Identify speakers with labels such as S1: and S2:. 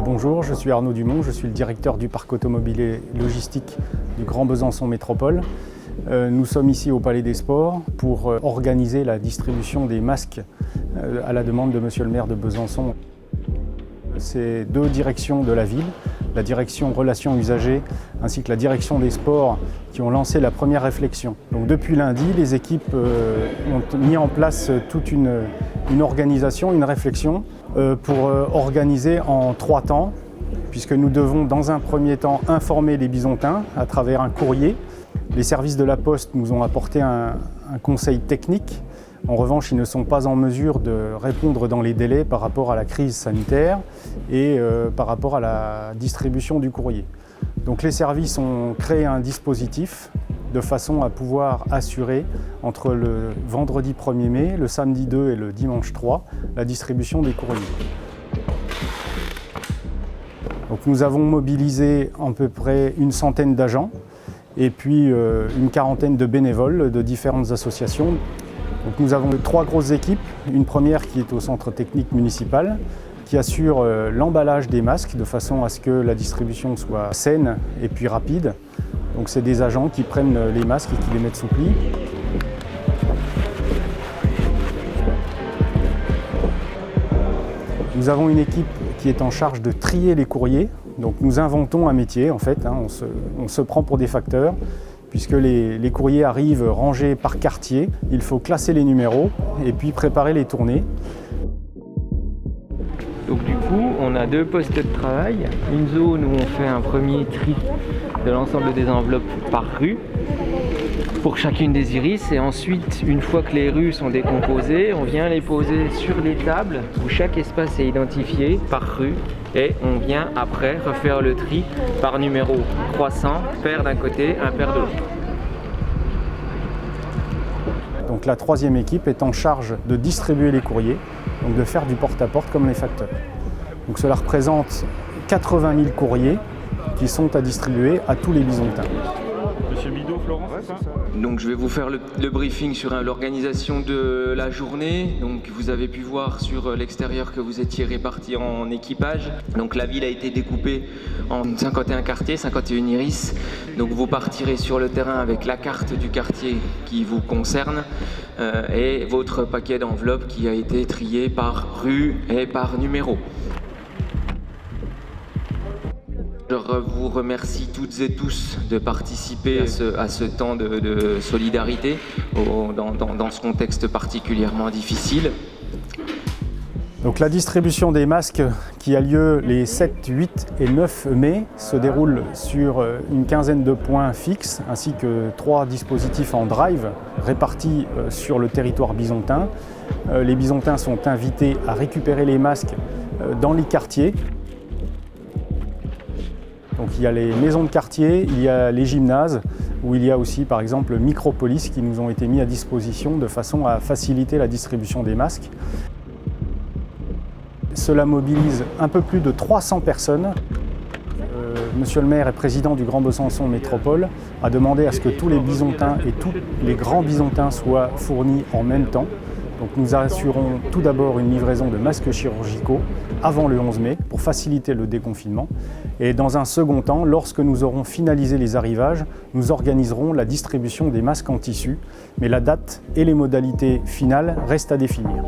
S1: Bonjour, je suis Arnaud Dumont, je suis le directeur du parc automobile et logistique du Grand Besançon Métropole. Nous sommes ici au Palais des Sports pour organiser la distribution des masques à la demande de Monsieur le maire de Besançon. C'est deux directions de la ville, la direction relations usagers ainsi que la direction des sports qui ont lancé la première réflexion. Donc depuis lundi, les équipes ont mis en place toute une organisation, une réflexion pour organiser en 3 temps, puisque nous devons dans un premier temps informer les Bisontins à travers un courrier. Les services de la Poste nous ont apporté un conseil technique. En revanche, ils ne sont pas en mesure de répondre dans les délais par rapport à la crise sanitaire et par rapport à la distribution du courrier. Donc les services ont créé un dispositif de façon à pouvoir assurer entre le vendredi 1er mai, le samedi 2 et le dimanche 3, la distribution des courriers. Donc nous avons mobilisé à peu près une centaine d'agents et puis une quarantaine de bénévoles de différentes associations. Donc nous avons 3 grosses équipes, une première qui est au centre technique municipal, qui assure l'emballage des masques de façon à ce que la distribution soit saine et puis rapide. Donc c'est des agents qui prennent les masques et qui les mettent sous pli. Nous avons une équipe qui est en charge de trier les courriers. Donc nous inventons un métier en fait, on se prend pour des facteurs. Puisque les courriers arrivent rangés par quartier, il faut classer les numéros et puis préparer les tournées.
S2: Donc du coup, on a 2 postes de travail, une zone où on fait un premier tri de l'ensemble des enveloppes par rue pour chacune des iris, et ensuite, une fois que les rues sont décomposées, on vient les poser sur les tables où chaque espace est identifié par rue, et on vient après refaire le tri par numéro croissant, paire d'un côté, impair de l'autre.
S1: Donc la 3e équipe est en charge de distribuer les courriers, donc de faire du porte-à-porte comme les facteurs. Donc cela représente 80 000 courriers qui sont à distribuer à tous les Bisontins.
S3: Monsieur Bidot, Florence, c'est ça ?
S2: Donc je vais vous faire le briefing sur l'organisation de la journée. Donc vous avez pu voir sur l'extérieur que vous étiez répartis en équipage. Donc la ville a été découpée en 51 quartiers, 51 iris. Donc vous partirez sur le terrain avec la carte du quartier qui vous concerne et votre paquet d'enveloppes qui a été trié par rue et par numéro. Je vous remercie toutes et tous de participer à ce temps de solidarité dans ce contexte particulièrement difficile.
S1: Donc la distribution des masques qui a lieu les 7, 8 et 9 mai se déroule sur une quinzaine de points fixes ainsi que 3 dispositifs en drive répartis sur le territoire bisontin. Les Bisontins sont invités à récupérer les masques dans les quartiers. Donc il y a les maisons de quartier, il y a les gymnases, où il y a aussi par exemple Micropolis qui nous ont été mis à disposition de façon à faciliter la distribution des masques. Cela mobilise un peu plus de 300 personnes. Monsieur le maire et président du Grand Besançon Métropole a demandé à ce que tous les Bisontins et tous les grands Bisontins soient fournis en même temps. Donc nous assurons tout d'abord une livraison de masques chirurgicaux avant le 11 mai pour faciliter le déconfinement. Et dans un second temps, lorsque nous aurons finalisé les arrivages, nous organiserons la distribution des masques en tissu. Mais la date et les modalités finales restent à définir.